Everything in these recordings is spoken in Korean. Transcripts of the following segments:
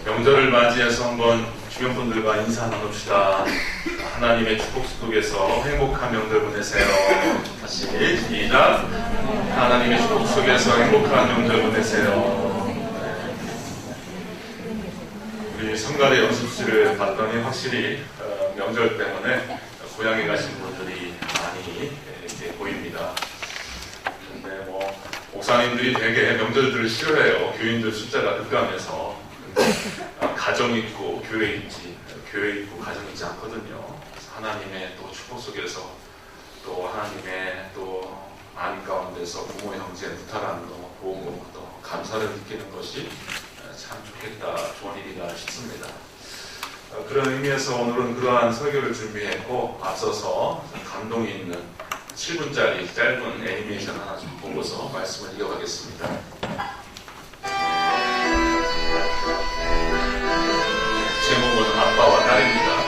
명절을 맞이해서 한번 주변 분들과 인사 나눕시다. 하나님의 축복 속에서 행복한 명절 보내세요. 다시 시작. 하나님의 축복 속에서 행복한 명절 보내세요. 우리 성가대 연습실을 봤더니 확실히 명절 때문에 고향에 가신 분들이 많이 이렇게 보입니다. 근데 뭐 목사님들이 되게 명절들을 싫어해요. 교인들 숫자가 급감해서. 가정 있고 교회 있지, 교회 있고 가정 있지 않거든요. 그래서 하나님의 또 축복 속에서 또 하나님의 또 안 가운데서 부모 형제 무탈하는 거 보고 또 감사를 느끼는 것이 참 좋겠다, 좋은 일이다 싶습니다. 그런 의미에서 오늘은 그러한 설교를 준비했고, 앞서서 감동 있는 7분짜리 짧은 애니메이션 하나 좀 보고서 말씀을 이어가겠습니다. 제목은 아빠와 딸입니다.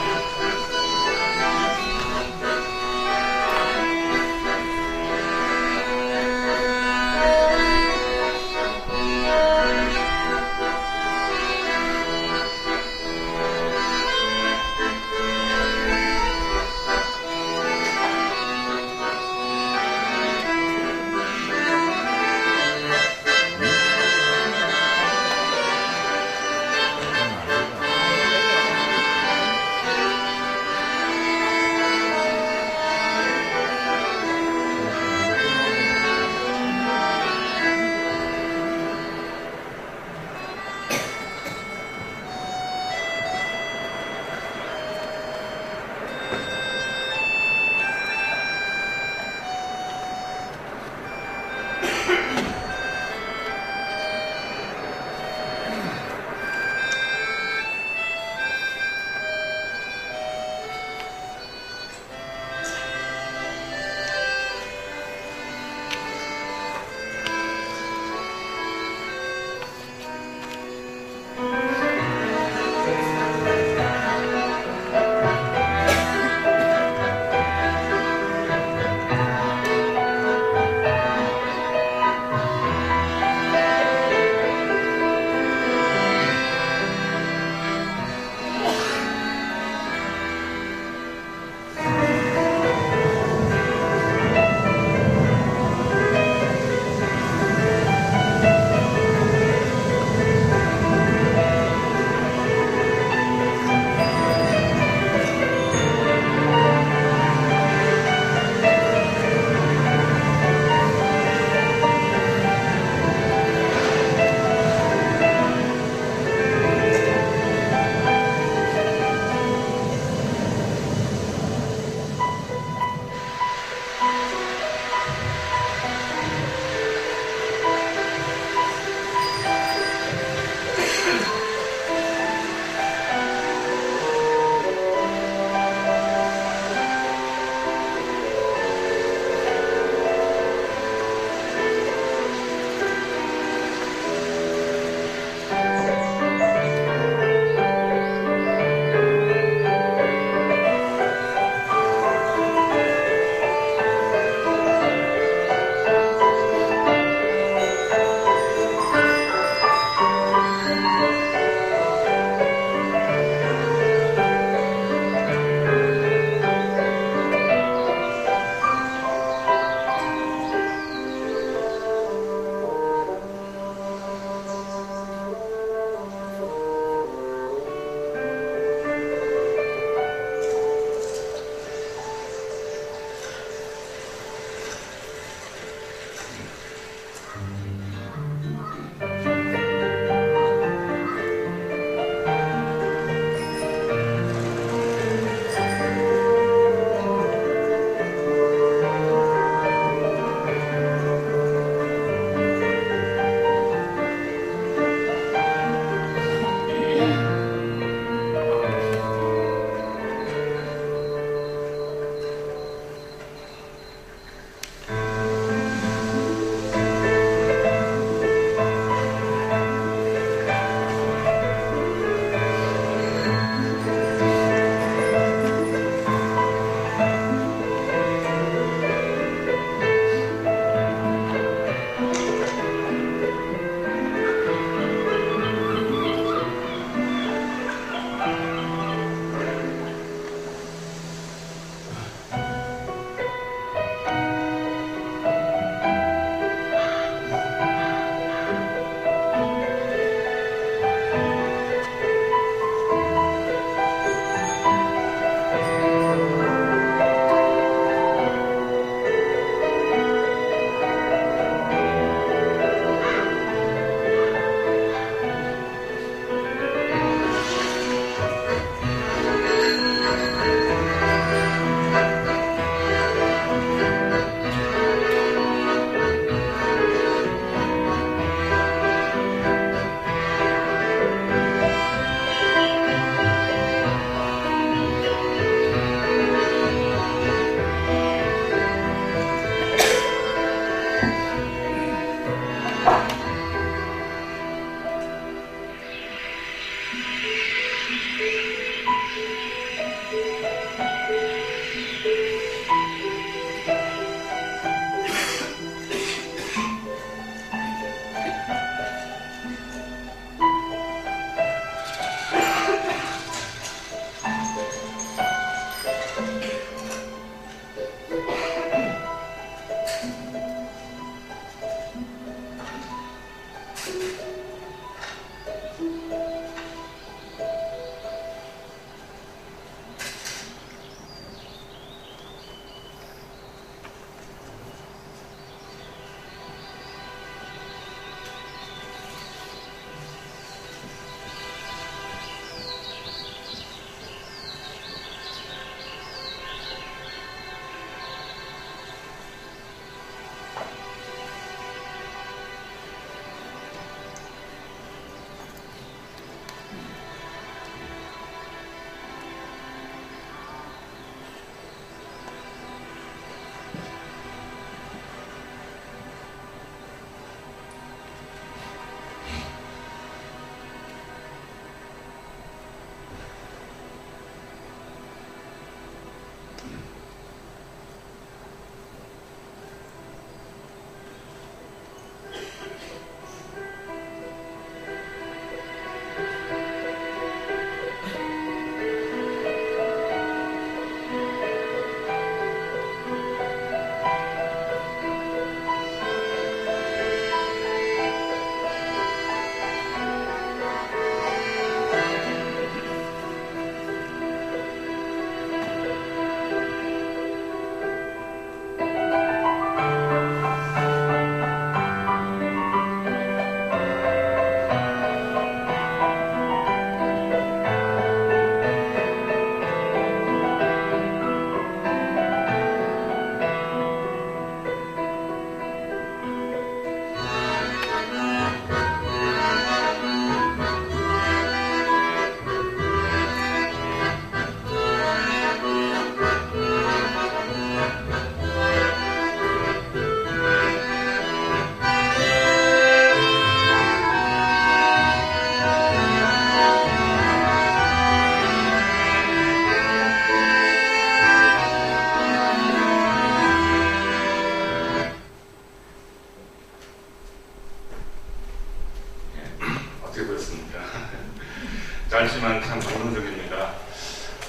짧지만 참 감동적입니다.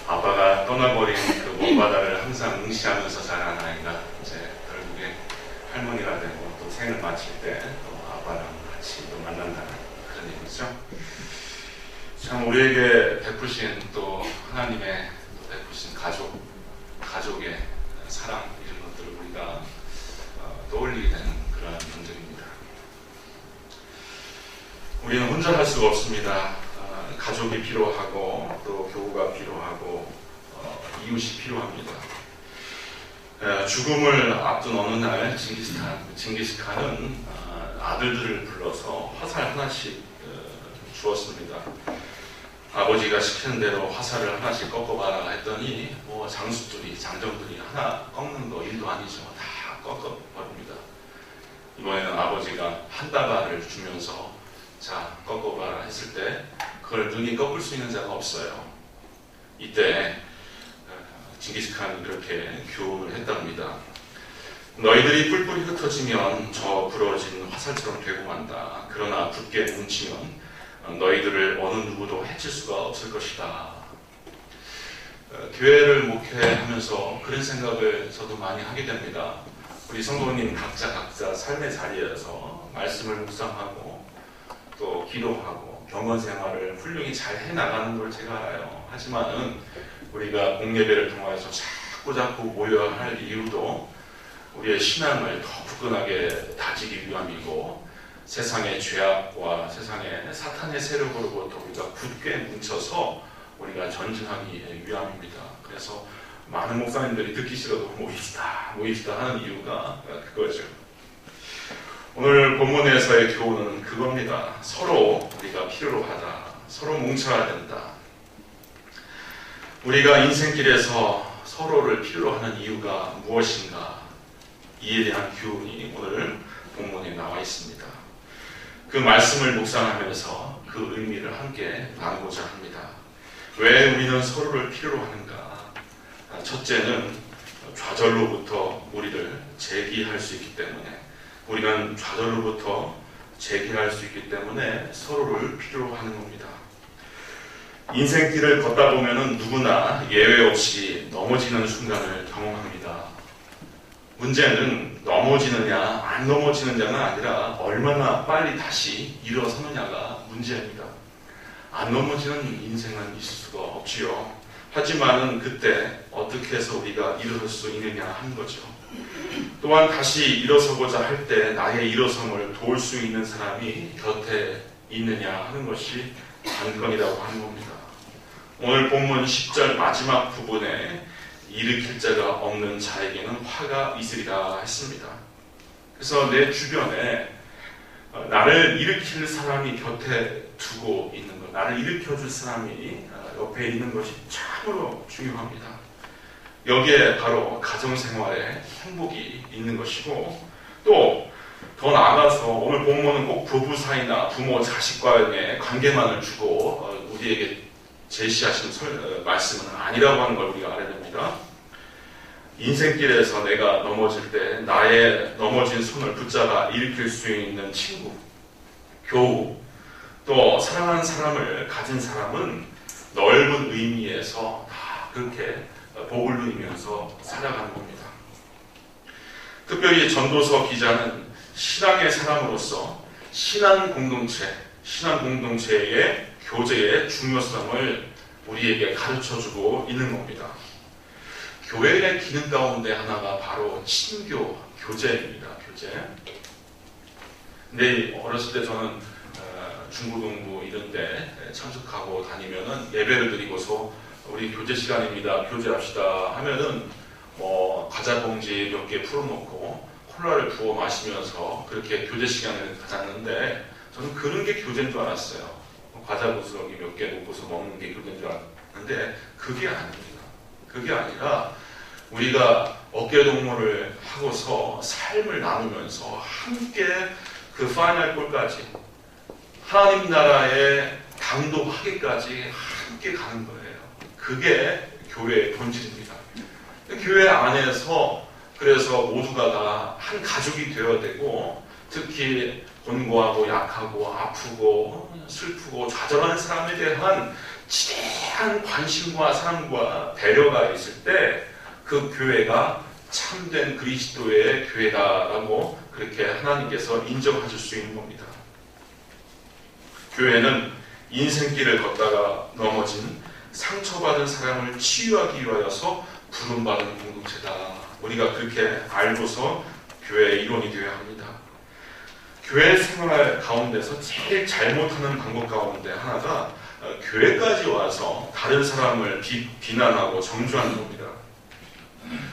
아빠가 떠나버린 그 먼 바다를 항상 응시하면서 자란 아이가 이제 결국에 할머니가 되고 또 생을 마칠 때 또 아빠랑 같이 또 만난다는 그런 얘기죠. 참 우리에게 베푸신 또 하나님의 또 베푸신 가족의 사랑 이런 것들을 우리가 떠올리게 되는 그런 문제입니다. 우리는 혼자 할 수가 없습니다. 가족이 필요하고 또 교우가 필요하고 이웃이 필요합니다. 죽음을 앞둔 어느 날 징기스칸은 아들들을 불러서 화살 하나씩 주었습니다. 아버지가 시키는 대로 화살을 하나씩 꺾어봐라 했더니 뭐 장정들이 하나 꺾는 거 일도 아니죠. 다 꺾어버립니다. 이번에는 아버지가 한 다발을 주면서 자 꺾어봐라 했을 때 그걸 능히 꺾을 수 있는 자가 없어요. 이때 징기스칸이 그렇게 교훈을 했답니다. 너희들이 뿔뿔이 흩어지면 저 부러진 화살처럼 되고 만다. 그러나 굳게 뭉치면 너희들을 어느 누구도 해칠 수가 없을 것이다. 교회를 목회하면서 그런 생각을 저도 많이 하게 됩니다. 우리 성도님 각자 삶의 자리에서 말씀을 묵상하고 또 기도하고 경건 생활을 훌륭히 잘 해나가는 걸 제가 알아요. 하지만은 우리가 공예배를 통해서 자꾸 모여야 할 이유도 우리의 신앙을 더 굳건하게 다지기 위함이고 세상의 죄악과 세상의 사탄의 세력으로부터 우리가 굳게 뭉쳐서 우리가 전진하기 위함입니다. 그래서 많은 목사님들이 듣기 싫어도 모이시다 하는 이유가 그거죠. 오늘 본문에서의 교훈은 그겁니다. 서로 우리가 필요로 하다. 서로 뭉쳐야 된다. 우리가 인생길에서 서로를 필요로 하는 이유가 무엇인가? 이에 대한 교훈이 오늘 본문에 나와 있습니다. 그 말씀을 묵상하면서 그 의미를 함께 나누고자 합니다. 왜 우리는 서로를 필요로 하는가? 첫째는 좌절로부터 우리를 제기할 수 있기 때문에, 우리는 좌절로부터 제기할 수 있기 때문에 서로를 필요로 하는 겁니다. 인생길을 걷다 보면은 누구나 예외 없이 넘어지는 순간을 경험합니다. 문제는 넘어지느냐 안 넘어지느냐가 아니라 얼마나 빨리 다시 일어서느냐가 문제입니다. 안 넘어지는 인생은 있을 수가 없지요. 하지만은 그때 어떻게 해서 우리가 일어설 수 있느냐 하는 거죠. 또한 다시 일어서고자 할 때 나의 일어섬을 도울 수 있는 사람이 곁에 있느냐 하는 것이 관건이라고 하는 겁니다. 오늘 본문 10절 마지막 부분에 일으킬 자가 없는 자에게는 화가 있으리라 했습니다. 그래서 내 주변에 나를 일으킬 사람이 곁에 두고 있는 것, 나를 일으켜줄 사람이 옆에 있는 것이 참으로 중요합니다. 여기에 바로 가정생활에 행복이 있는 것이고, 또 더 나아가서 오늘 본문은 꼭 부부 사이나 부모 자식과의 관계만을 주고 우리에게 제시하신 말씀은 아니라고 하는 걸 우리가 알아야 됩니다. 인생길에서 내가 넘어질 때 나의 넘어진 손을 붙잡아 일으킬 수 있는 친구, 교우, 또 사랑하는 사람을 가진 사람은 넓은 의미에서 다 그렇게 복을 누리면서 살아가는 겁니다. 특별히 전도서 기자는 신앙의 사람으로서 신앙 공동체의 교제의 중요성을 우리에게 가르쳐주고 있는 겁니다. 교회의 기능 가운데 하나가 바로 친교, 교제입니다. 교제. 근데 어렸을 때 저는 중고등부 이런 데 참석하고 다니면은 예배를 드리고서 우리 교제 시간입니다. 교제합시다 하면은 과자 봉지 몇 개 풀어놓고 콜라를 부어 마시면서 그렇게 교제 시간을 가졌는데, 저는 그런 게 교제인 줄 알았어요. 과자 부스러기 몇 개 놓고서 먹는 게 교제인 줄 알았는데 그게 아닙니다. 그게 아니라 우리가 어깨동무를 하고서 삶을 나누면서 함께 그 파이널 골까지, 하나님 나라에 당도하기까지 함께 가는 거예요. 그게 교회의 본질입니다. 교회 안에서 그래서 모두가 다 한 가족이 되어야 되고, 특히 곤고하고 약하고 아프고 슬프고 좌절하는 사람에 대한 지대한 관심과 사랑과 배려가 있을 때 그 교회가 참된 그리스도의 교회다라고 그렇게 하나님께서 인정하실 수 있는 겁니다. 교회는 인생길을 걷다가 넘어진 상처받은 사람을 치유하기 위하여서 부름받은 공동체다. 우리가 그렇게 알고서 교회의 일원이 되어야 합니다. 교회 생활 가운데서 제일 잘못하는 방법 가운데 하나가 교회까지 와서 다른 사람을 비난하고 정죄하는 겁니다.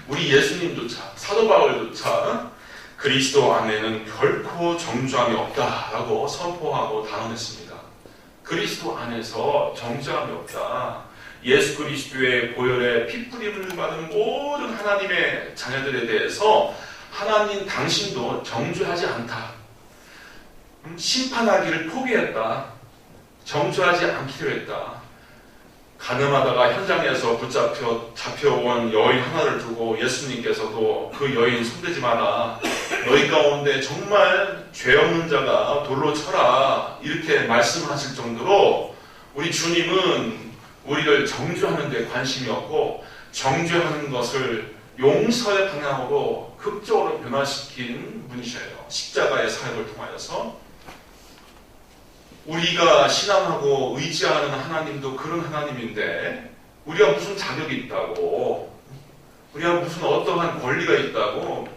우리 예수님조차, 사도 바울조차 그리스도 안에는 결코 정죄함이 없다라고 선포하고 단언했습니다. 그리스도 안에서 정죄함이 없다. 예수 그리스도의 보혈에 피뿌림을 받은 모든 하나님의 자녀들에 대해서 하나님 당신도 정죄하지 않다. 심판하기를 포기했다. 정죄하지 않기로 했다. 가늠하다가 현장에서 잡혀온 여인 하나를 두고 예수님께서도 그 여인 손대지 마라. 너희 가운데 정말 죄 없는 자가 돌로 쳐라. 이렇게 말씀하실 정도로 우리 주님은 우리를 정죄하는 데 관심이 없고, 정죄하는 것을 용서의 방향으로 극적으로 변화시킨 분이셔요. 십자가의 사역을 통하여서. 우리가 신앙하고 의지하는 하나님도 그런 하나님인데, 우리가 무슨 자격이 있다고, 우리가 무슨 어떠한 권리가 있다고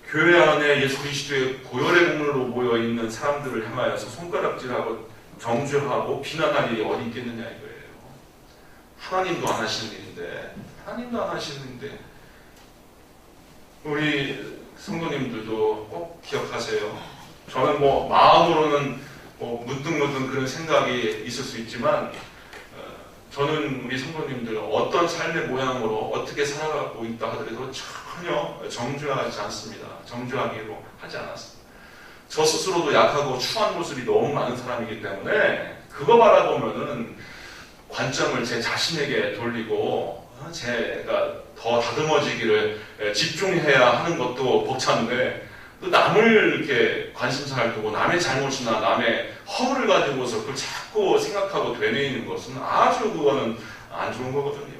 교회 안에 예수 그리스도의 보혈의 공로로 모여있는 사람들을 향하여서 손가락질하고 정죄하고 비난할 일이 어디 있겠느냐 이거예요. 하나님도 안 하시는 일인데, 하나님도 안 하시는 일인데, 우리 성도님들도 꼭 기억하세요. 저는 마음으로는 문득문득 그런 생각이 있을 수 있지만, 저는 우리 성도님들 어떤 삶의 모양으로 어떻게 살아가고 있다 하더라도 전혀 정죄하지 않습니다. 정죄하기로 하지 않았습니다. 저 스스로도 약하고 추한 모습이 너무 많은 사람이기 때문에 그거 바라보면은 관점을 제 자신에게 돌리고 제가 더 다듬어지기를 집중해야 하는 것도 벅찬데 또 남을 이렇게 관심사를 두고 남의 잘못이나 남의 허물을 가지고서 그걸 자꾸 생각하고 되뇌이는 것은 아주 그거는 안 좋은 거거든요.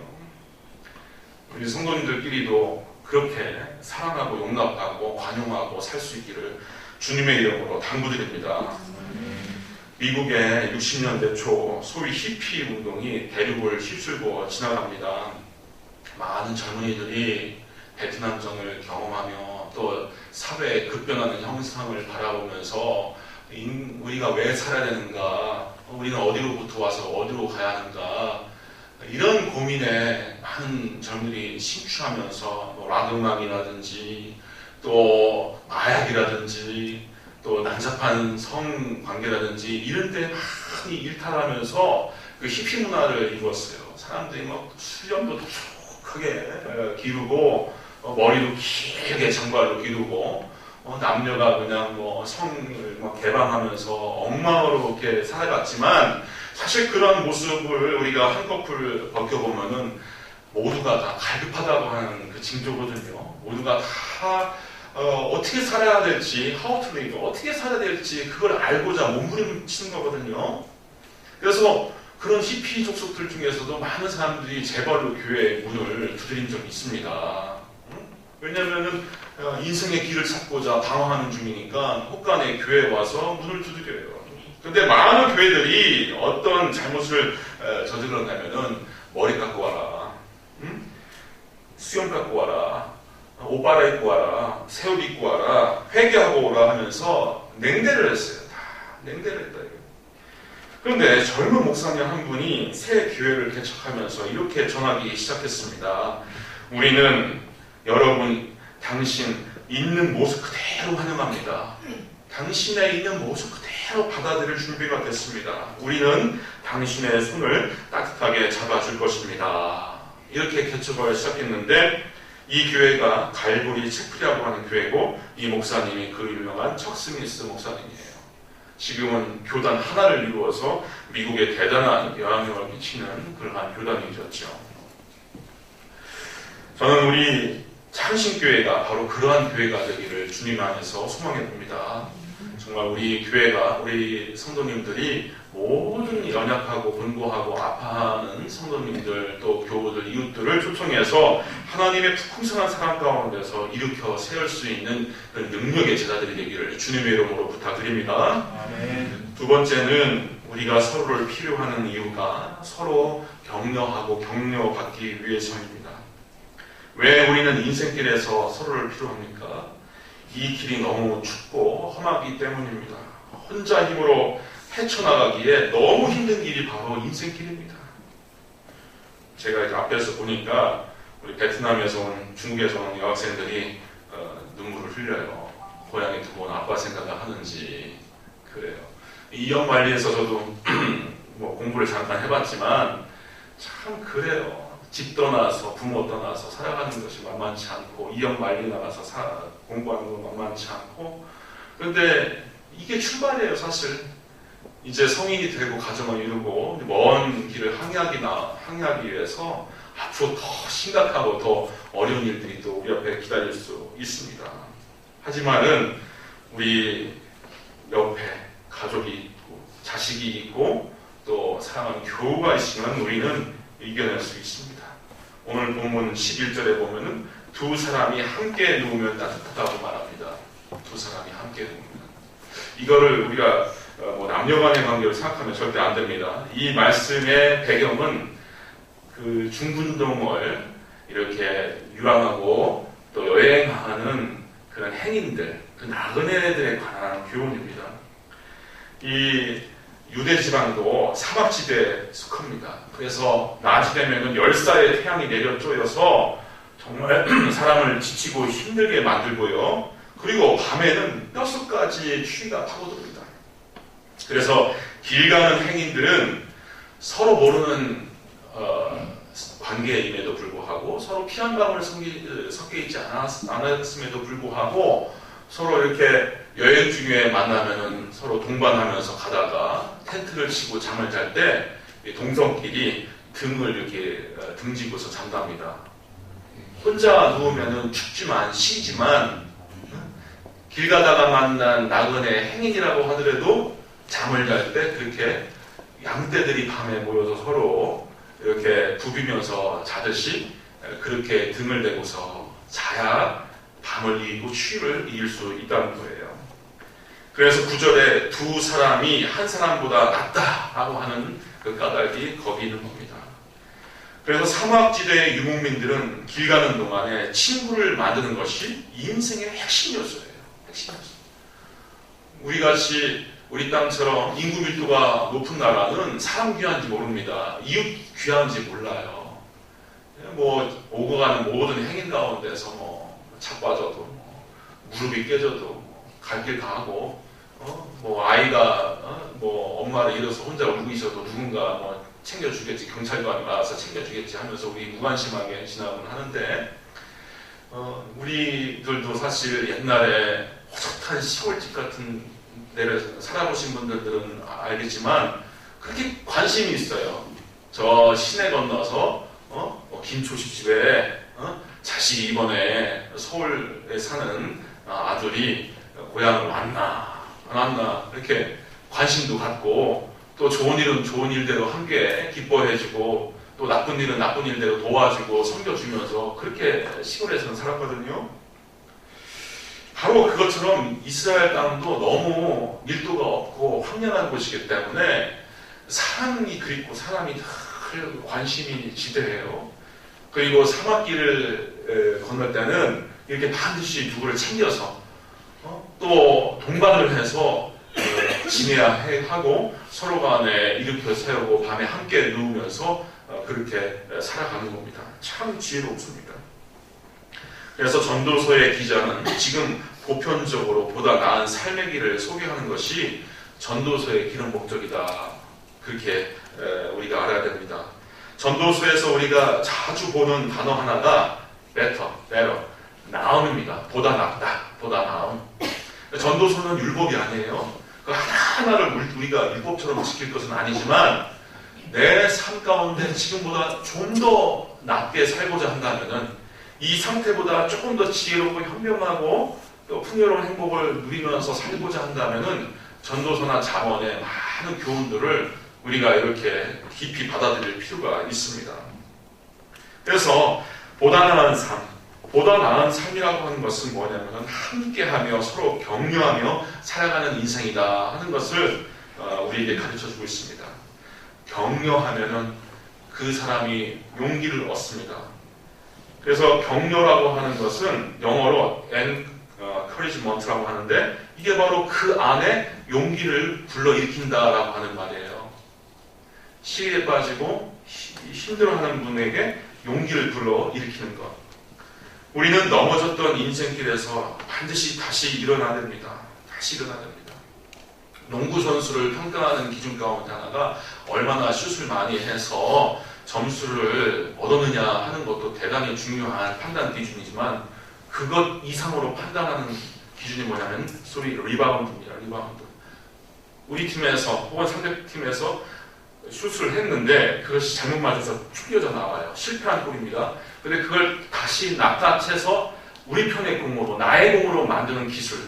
우리 성도님들끼리도 그렇게 사랑하고 용납하고 관용하고 살 수 있기를 주님의 이름으로 당부드립니다. 미국의 60년대 초 소위 히피 운동이 대륙을 휩쓸고 지나갑니다. 많은 젊은이들이 베트남전을 경험하며 또 사회의 급변하는 형상을 바라보면서 우리가 왜 살아야 되는가, 우리는 어디로부터 와서 어디로 가야 하는가, 이런 고민에 많은 젊은이들이 심취하면서 뭐 락음악이라든지 또 마약이라든지 또 난잡한 성관계라든지 이런 데 많이 일탈하면서 그 히피 문화를 이루었어요. 사람들이 막 수염도 촉촉하게 기르고 머리도 길게 장발로 기르고 남녀가 그냥 뭐 성을 막 개방하면서 엉망으로 이렇게 살아갔지만 사실 그런 모습을 우리가 한꺼풀 벗겨보면은 모두가 다 갈급하다고 하는 그 징조거든요. 모두가 다 어떻게 살아야 될지, how to live, 어떻게 살아야 될지 그걸 알고자 몸부림치는 거거든요. 그래서 그런 히피 족속들 중에서도 많은 사람들이 제발로 교회의 문을 두드린 적이 있습니다. 왜냐하면은 인생의 길을 찾고자 방황하는 중이니까 혹간에 교회에 와서 문을 두드려요. 근데 많은 교회들이 어떤 잘못을 저질렀냐면은 머리 깎고 와라, 수염 깎고 와라, 옷 갈아입고 와라, 새 옷 입고 와라, 회개하고 오라 하면서 냉대를 했어요. 다 냉대를 했다. 그런데 젊은 목사님 한 분이 새 교회를 개척하면서 이렇게 전하기 시작했습니다. 우리는 여러분, 당신 있는 모습 그대로 환영합니다. 당신의 있는 모습 그대로 받아들일 준비가 됐습니다. 우리는 당신의 손을 따뜻하게 잡아줄 것입니다. 이렇게 개척을 시작했는데 이 교회가 갈보리 체프리라고 하는 교회고 이 목사님이 그 유명한 척 스미스 목사님이에요. 지금은 교단 하나를 이루어서 미국에 대단한 영향력을 끼치는 그러한 교단이 되었죠. 저는 우리 창신교회가 바로 그러한 교회가 되기를 주님 안에서 소망해 봅니다. 정말 우리 교회가, 우리 성도님들이 모든 연약하고 분고하고 아파하는 성도님들 또 교우들, 이웃들을 초청해서 하나님의 풍성한 사랑 가운데서 일으켜 세울 수 있는 그런 능력의 제자들이 되기를 주님의 이름으로 부탁드립니다. 아멘. 두 번째는 우리가 서로를 필요하는 이유가 서로 격려하고 격려받기 위해서입니다. 왜 우리는 인생길에서 서로를 필요합니까? 이 길이 너무 춥고 험하기 때문입니다. 혼자 힘으로 헤쳐나가기에 너무 힘든 길이 바로 인생길입니다. 제가 이제 앞에서 보니까 우리 베트남에서 온, 중국에서 온 여학생들이 눈물을 흘려요. 고향에 두고 온 아빠 생각을 하는지. 그래요. 이영만리에서 저도 뭐 공부를 잠깐 해봤지만 참 그래요. 집 떠나서 부모 떠나서 살아가는 것이 만만치 않고 이영만리 나가서 공부하는 건 만만치 않고, 그런데 이게 출발이에요. 사실 이제 성인이 되고 가정을 이루고 먼 길을 항해하기 위해서 앞으로 더 심각하고 더 어려운 일들이 또 우리 앞에 기다릴 수 있습니다. 하지만은 우리 옆에 가족이 있고 자식이 있고 또 사랑하는 교우가 있으면 우리는 이겨낼 수 있습니다. 오늘 본문 11절에 보면은 두 사람이 함께 누우면 따뜻하다고 말합니다. 두 사람이 함께 누우면. 이거를 우리가 뭐 남녀간의 관계를 생각하면 절대 안 됩니다. 이 말씀의 배경은 그 중분동을 이렇게 유랑하고 또 여행하는 그런 행인들, 그 나그네들에 관한 교훈입니다. 이 유대 지방도 사막지대에 속합니다. 그래서 낮이 되면 10살의 태양이 내려 쪼여서 정말 사람을 지치고 힘들게 만들고요. 그리고 밤에는 뼛속까지 추위가 파고듭니다. 그래서 길 가는 행인들은 서로 모르는 관계임에도 불구하고 서로 피 한 방울 섞여 있지 않았음에도 불구하고 서로 이렇게 여행 중에 만나면은 서로 동반하면서 가다가 텐트를 치고 잠을 잘 때 동성끼리 등을 이렇게 등지고서 잔답니다. 혼자 누우면은 춥지만 쉬지만 길 가다가 만난 나그네 행인이라고 하더라도 잠을 잘 때 그렇게 양떼들이 밤에 모여서 서로 이렇게 부비면서 자듯이 그렇게 등을 대고서 자야 밤을 이기고 추위를 이길 수 있다는 거예요. 그래서 9절에 두 사람이 한 사람보다 낫다라고 하는 그 까닭이 거기 있는 겁니다. 그래서 사막지대의 유목민들은 길 가는 동안에 친구를 만드는 것이 인생의 핵심이었어요. 우리 땅처럼 인구 밀도가 높은 나라는 사람 귀한지 모릅니다. 이웃 귀한지 몰라요. 뭐 오고 가는 모든 행인 가운데서 차 빠져도 무릎이 깨져도 갈 길 가고 뭐 아이가 뭐 엄마를 잃어서 혼자 울고 있어도 누군가 뭐 챙겨주겠지, 경찰관이 와서 챙겨주겠지 하면서 우리 무관심하게 지나곤 하는데 우리들도 사실 옛날에 호젓한 시골집 같은 데를 살아보신 분들은 알겠지만 그렇게 관심이 있어요. 저 시내 건너서 김초식집에 자식이 이번에 서울에 사는 아들이 고향을 왔나 안 왔나 이렇게 관심도 갖고 또 좋은 일은 좋은 일대로 함께 기뻐해주고 또 나쁜 일은 나쁜 일대로 도와주고 섬겨주면서 그렇게 시골에서는 살았거든요. 바로 그것처럼 이스라엘 땅도 너무 밀도가 없고 황량한 곳이기 때문에 사람이 그립고 사람이 늘 관심이 지대해요. 그리고 사막길을 건널 때는 이렇게 반드시 누구를 챙겨서 또 동반을 해서 지내야 하고 서로 간에 일으켜 세우고 밤에 함께 누우면서 그렇게 살아가는 겁니다. 참 지혜롭습니다. 그래서 전도서의 기자는 지금 보편적으로 보다 나은 삶의 길을 소개하는 것이 전도서의 기록 목적이다. 그렇게 우리가 알아야 됩니다. 전도서에서 우리가 자주 보는 단어 하나가 better, 나음입니다. 보다 낫다, 보다 나음. 전도서는 율법이 아니에요. 그 하나하나를 우리가 율법처럼 지킬 것은 아니지만 내 삶 가운데 지금보다 좀 더 낫게 살고자 한다면은 이 상태보다 조금 더 지혜롭고 현명하고 또 풍요로운 행복을 누리면서 살고자 한다면은 전도서나 잠언의 많은 교훈들을 우리가 이렇게 깊이 받아들일 필요가 있습니다. 그래서 보다 나은 삶, 보다 나은 삶이라고 하는 것은 뭐냐면 함께하며 서로 격려하며 살아가는 인생이다 하는 것을 우리에게 가르쳐주고 있습니다. 격려하면은 그 사람이 용기를 얻습니다. 그래서 격려라고 하는 것은 영어로 encouragement라고 하는데 이게 바로 그 안에 용기를 불러일으킨다라고 하는 말이에요. 시기에 빠지고 힘들어하는 분에게 용기를 불러일으키는 것. 우리는 넘어졌던 인생길에서 반드시 다시 일어나야 됩니다. 다시 일어나야 됩니다. 농구 선수를 평가하는 기준 가운데 하나가 얼마나 슛을 많이 해서 점수를 얻었느냐 하는 것도 대단히 중요한 판단 기준이지만 그것 이상으로 판단하는 기준이 뭐냐면 소위 리바운드입니다. 리바운드. 우리 팀에서 혹은 상대팀에서 슛을 했는데 그것이 잘못 맞아서 튕겨져 나와요. 실패한 골입니다. 근데 그걸 다시 낚아채서 우리 편의 공으로 나의 공으로 만드는 기술,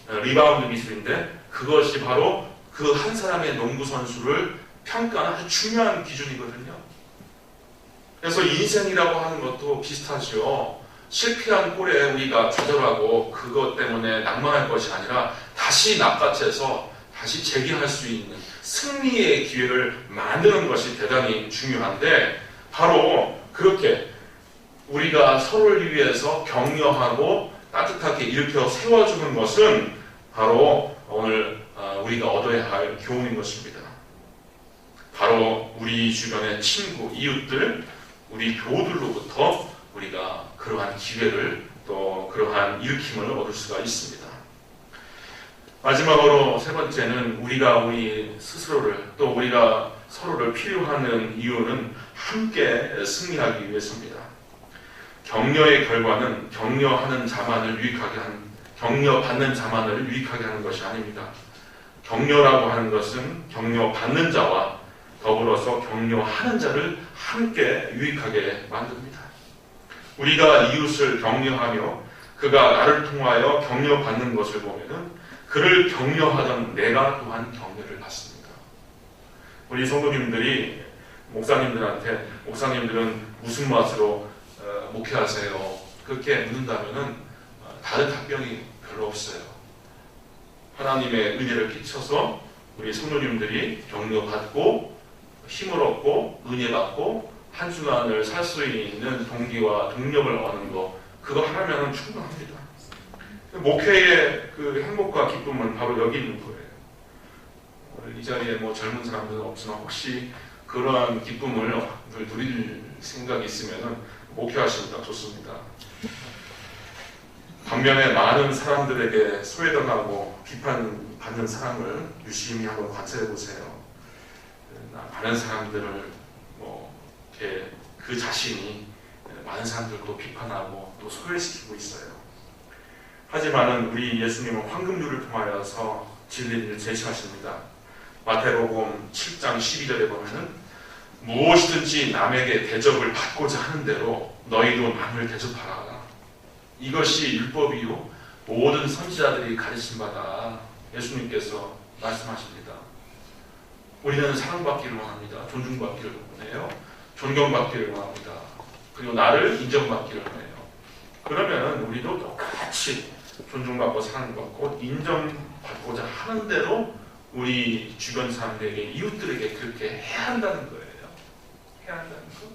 리바운드 기술인데 그것이 바로 그 한 사람의 농구 선수를 평가하는 아주 중요한 기준이거든요. 그래서 인생이라고 하는 것도 비슷하죠. 실패한 골에 우리가 좌절하고 그것 때문에 낭만할 것이 아니라 다시 낚아채서 다시 재기할 수 있는 승리의 기회를 만드는 것이 대단히 중요한데 바로 그렇게 우리가 서로를 위해서 격려하고 따뜻하게 일으켜 세워주는 것은 바로 오늘 우리가 얻어야 할 교훈인 것입니다. 바로 우리 주변의 친구, 이웃들, 우리 교우들로부터 우리가 그러한 기회를 또 그러한 일으킴을 얻을 수가 있습니다. 마지막으로 세 번째는 우리가 우리 스스로를 또 우리가 서로를 필요하는 이유는 함께 승리하기 위해서입니다. 격려의 결과는 격려하는 자만을 유익하게 한 격려받는 자만을 유익하게 하는 것이 아닙니다. 격려라고 하는 것은 격려받는 자와 더불어서 격려하는 자를 함께 유익하게 만듭니다. 우리가 이웃을 격려하며 그가 나를 통하여 격려받는 것을 보면은 그를 격려하던 내가 또한 격려를 받습니다. 우리 성도님들이 목사님들한테 목사님들은 무슨 맛으로 목회하세요? 그렇게 묻는다면은 다른 답변이 별로 없어요. 하나님의 은혜를 끼쳐서 우리 성도님들이 격려받고 힘을 얻고 은혜 받고 한 주간을 살 수 있는 동기와 동력을 얻는 거, 그거 하나면 충분합니다. 목회의 그 행복과 기쁨은 바로 여기 있는 거예요. 이 자리에 뭐 젊은 사람들은 없지만 혹시 그러한 기쁨을 누릴 생각이 있으면 목회하시면 좋습니다. 반면에 많은 사람들에게 소외당하고 비판받는 사람을 유심히 한번 관찰해 보세요. 많은 사람들을 이렇게 그 자신이 많은 사람들을 또 비판하고 또 소외시키고 있어요. 하지만은 우리 예수님은 황금률을 통하여서 진리를 제시하십니다. 마태복음 7장 12절에 보면은 무엇이든지 남에게 대접을 받고자 하는 대로 너희도 남을 대접하라. 이것이 율법이요 모든 선지자들이 가르친 바다. 예수님께서 말씀하십니다. 우리는 사랑받기를 원합니다. 존중받기를 원해요. 존경받기를 원합니다. 그리고 나를 인정받기를 원해요. 그러면 우리도 똑같이 존중받고 사랑받고 인정받고자 하는 대로 우리 주변 사람들에게, 이웃들에게 그렇게 해야 한다는 거예요. 해야 한다는 거.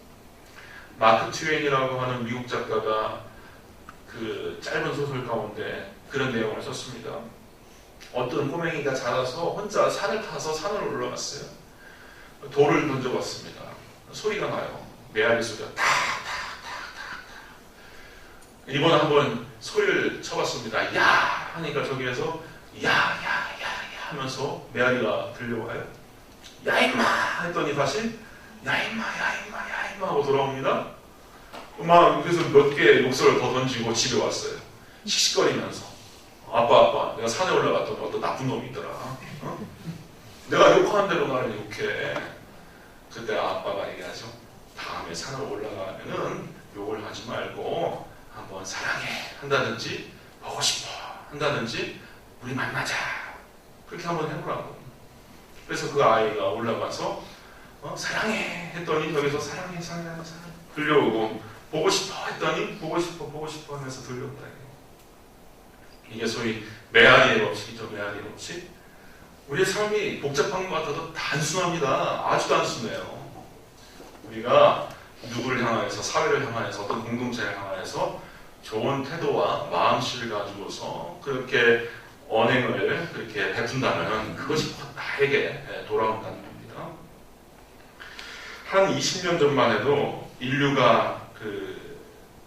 마크 트웨인이라고 하는 미국 작가가 그 짧은 소설 가운데 그런 내용을 썼습니다. 어떤 꼬맹이가 자라서 혼자 산을 타서 산을 올라갔어요. 돌을 던져봤습니다. 소리가 나요. 메아리 소리가 탁탁탁탁. 이번에 한번 소리를 쳐봤습니다. 야! 하니까 저기에서 야야야야 하면서 메아리가 들려와요. 야 임마! 했더니 다시 야 임마 야 임마 야 임마 하고 돌아옵니다. 막 그래서 몇 개의 욕설을 더 던지고 집에 왔어요. 씩씩거리면서 아빠 내가 산에 올라갔더니 어떤 나쁜 놈이 있더라. 어? 내가 욕하는 대로 나를 욕해. 그때 아빠가 얘기하죠. 다음에 산을 올라가면은 욕을 하지 말고 한번 사랑해 한다든지 보고 싶어 한다든지 우리 만나자 그렇게 한번 해보라고. 그래서 그 아이가 올라가서 사랑해 했더니 여기서 사랑해 들려오고 보고 싶어 했더니 보고 싶어 하면서 들려온다. 이게 소위 메아리의 법칙이죠. 메아리의 법칙. 우리의 삶이 복잡한 것 같아도 단순합니다. 아주 단순해요. 우리가 누구를 향하여서, 사회를 향하여서, 어떤 공동체를 향하여서 좋은 태도와 마음씨를 가지고서 그렇게 언행을 그렇게 베푼다면 그것이 곧 나에게 돌아온다는 겁니다. 한 20년 전만 해도 인류가 그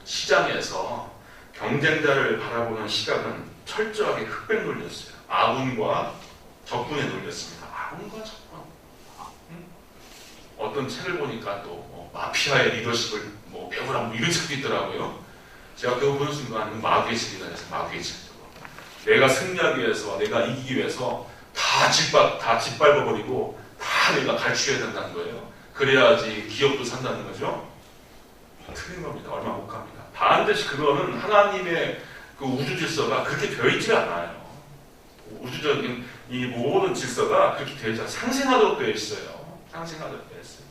시장에서 경쟁자를 바라보는 시각은 철저하게 흑백 논리였어요. 아군과 적군에 논리였습니다. 아군과 적군. 어떤 책을 보니까 또 마피아의 리더십을 배우라 이런 책도 있더라고요. 제가 그거 보는 순간 마귀의 책이다 해서 마귀의 책. 내가 승리하기 위해서, 내가 이기기 위해서 다 짓밟아버리고 다 내가 갈취해야 된다는 거예요. 그래야지 기업도 산다는 거죠. 틀린 겁니다. 얼마 못 갑니다. 반드시 그거는 하나님의 그 우주 질서가 그렇게 되어 있지 않아요. 우주적인 이 모든 질서가 그렇게 되어 있지 않아요. 상생하도록 되어 있어요. 상생하도록 되어 있어요.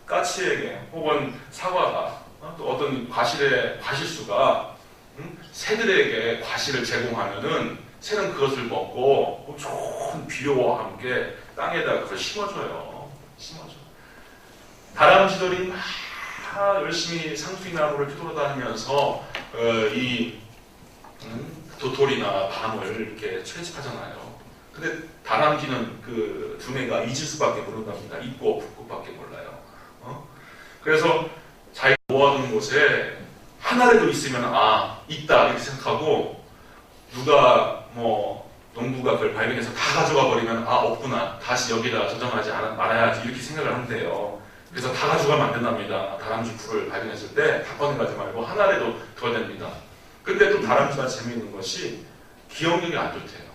까치에게 혹은 사과가 또 어떤 과실수가 새들에게 과실을 제공하면은 새는 그것을 먹고 좋은 비료와 함께 땅에다 그걸 심어줘요. 다람쥐들이 막 열심히 상수이나무를 뒤돌아다니면서 이 도토리나 밤을 이렇게 채집하잖아요. 근데 다람쥐는 그 두뇌가 잊을 수밖에 모른답니다. 잊고 붓고밖에 몰라요. 그래서 자기가 모아둔 곳에 하나라도 있으면 있다 이렇게 생각하고 누가 농부가 그걸 발견해서 다 가져가 버리면 없구나 다시 여기다 저장하지 말아야지 이렇게 생각을 한대요. 그래서 다 가져가면 안 된답니다. 다람쥐 풀을 발견했을 때 다 꺼내가지 말고 하나라도 둬야 됩니다. 근데 또 다람쥐가 재미있는 것이 기억력이 안 좋대요.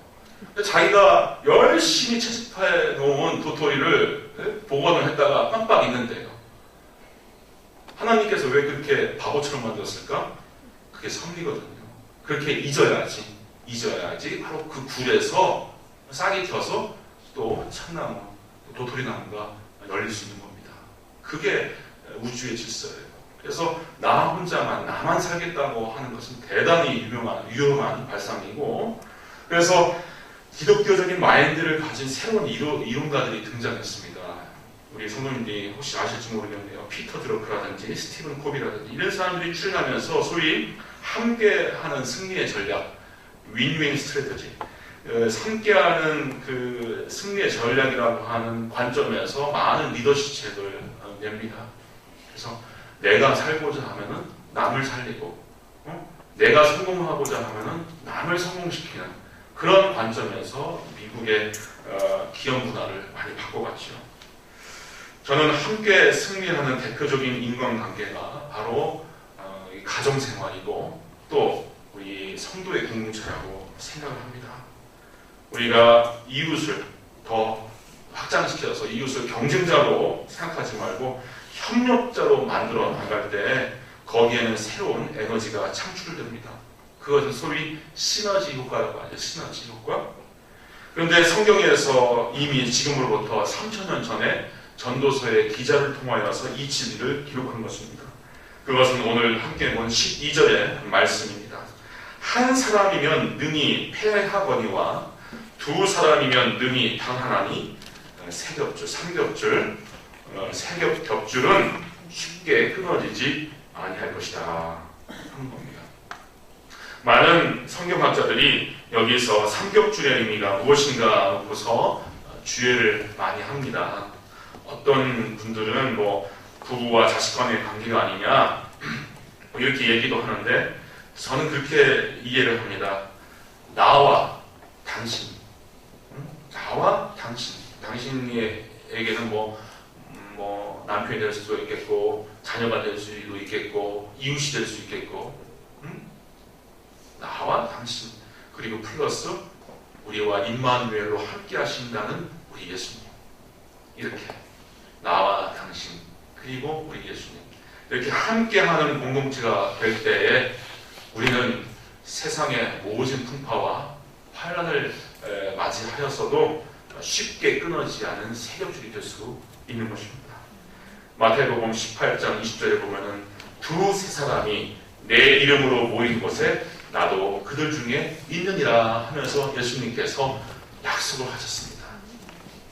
자기가 열심히 채집해 놓은 도토리를 복원을 했다가 깜빡 잊는데요. 하나님께서 왜 그렇게 바보처럼 만들었을까? 그게 섭리거든요. 그렇게 잊어야지 바로 그 굴에서 싹이 튀어서 또 참나무, 도토리나무가 열릴 수 있는 겁니다. 그게 우주의 질서예요. 그래서 나 혼자만, 나만 살겠다고 하는 것은 대단히 위험한 발상이고, 그래서 기독교적인 마인드를 가진 새로운 이론가들이 등장했습니다. 우리 성도님들이 혹시 아실지 모르겠네요. 피터 드러크라든지 스티븐 코비라든지 이런 사람들이 출연하면서 소위 함께하는 승리의 전략, 윈윈 스트래터지, 함께하는 그 승리의 전략이라고 하는 관점에서 많은 리더십책을 냅니다. 그래서 내가 살고자 하면은 남을 살리고, 내가 성공하고자 하면은 남을 성공시키는 그런 관점에서 미국의 기업 문화를 많이 바꿔갔죠. 저는 함께 승리하는 대표적인 인간관계가 바로 가정생활이고 또 우리 성도의 공동체라고 생각을 합니다. 우리가 이웃을 더 확장시켜서 이웃을 경쟁자로 생각하지 말고 협력자로 만들어 나갈 때 거기에는 새로운 에너지가 창출됩니다. 그것은 소위 시너지 효과라고 하죠. 시너지 효과. 그런데 성경에서 이미 지금으로부터 3000년 전에 전도서의 기자를 통하여서 이 진리를 기록한 것입니다. 그것은 오늘 함께 본 12절의 말씀입니다. 한 사람이면 능히 패하거니와 두 사람이면 능히 당하나니 세겹줄, 삼겹줄, 세겹줄은 쉽게 끊어지지 아니할 것이다 하는 겁니다. 많은 성경학자들이 여기서 삼겹줄의 의미가 무엇인가 보고서 주의를 많이 합니다. 어떤 분들은 부부와 자식 간의 관계가 아니냐 이렇게 얘기도 하는데 저는 그렇게 이해를 합니다. 나와 당신, 나와 당신, 당신에게는 남편이 될 수도 있겠고 자녀가 될 수도 있겠고 이웃이 될 수 있겠고, 나와 당신 그리고 플러스 우리와 임마누엘로 함께 하신다는 우리 예수님, 이렇게 나와 당신 그리고 우리 예수님 이렇게 함께하는 공동체가 될 때에 우리는 세상의 모진 풍파와 환란을 맞이하였어도 쉽게 끊어지지 않은 세력줄이 될 수 있는 것입니다. 마태복음 18장 20절에 보면은 두세 사람이 내 이름으로 모인 곳에 나도 그들 중에 있느니라 하면서 예수님께서 약속을 하셨습니다.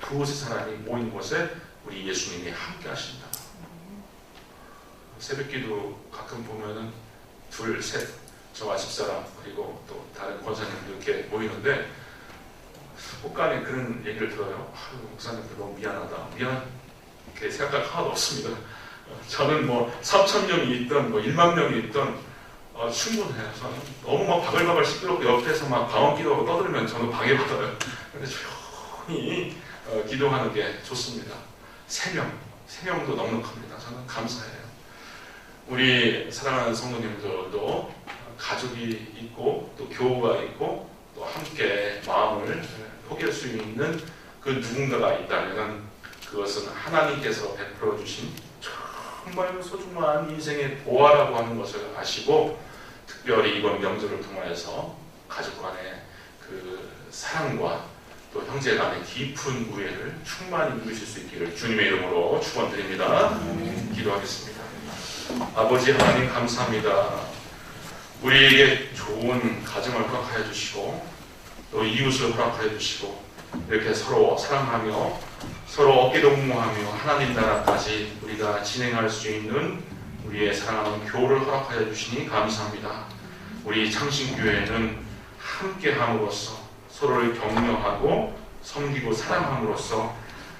두세 사람이 모인 곳에 우리 예수님이 함께 하신다. 새벽기도 가끔 보면은 둘, 셋, 저와 집사람 그리고 또 다른 권사님들 이렇게 모이는데 혹간에 그런 얘기를 들어요. 목사님들 너무 미안하다. 이렇게 생각할 하나도 없습니다. 저는 3,000명이 있던 1만 명이 있던 충분해요. 저는 너무 바글바글 시끄럽고 옆에서 방언 기도하고 떠들면 저는 방해받아요. 근데 조용히 기도하는 게 좋습니다. 3명도 넉넉합니다. 저는 감사해요. 우리 사랑하는 성도님들도 가족이 있고 또 교우가 있고 또 함께 마음을 포기할 수 있는 그 누군가가 있다면 그것은 하나님께서 베풀어 주신 정말 소중한 인생의 보화라고 하는 것을 아시고 특별히 이번 명절을 통하여서 가족 간의 그 사랑과 또 형제 간의 깊은 우애를 충만히 누리실 수 있기를 주님의 이름으로 축원드립니다. 기도하겠습니다. 아버지 하나님 감사합니다. 우리에게 좋은 가정을 허락하여 주시고 또 이웃을 허락하여 주시고 이렇게 서로 사랑하며 서로 어깨동무하며 하나님 나라까지 우리가 진행할 수 있는 우리의 사랑하는 교우를 허락하여 주시니 감사합니다. 우리 창신교회는 함께함으로써 서로를 격려하고 섬기고 사랑함으로써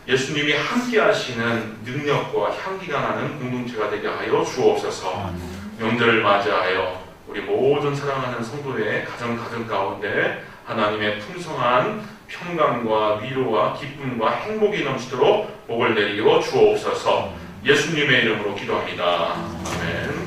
예수님이 함께하시는 능력과 향기가 나는 공동체가 되게 하여 주옵소서. 명절을 맞이하여 우리 모든 사랑하는 성도의 가정 가운데 하나님의 풍성한 평강과 위로와 기쁨과 행복이 넘치도록 복을 내리고 주옵소서. 예수님의 이름으로 기도합니다. 아멘.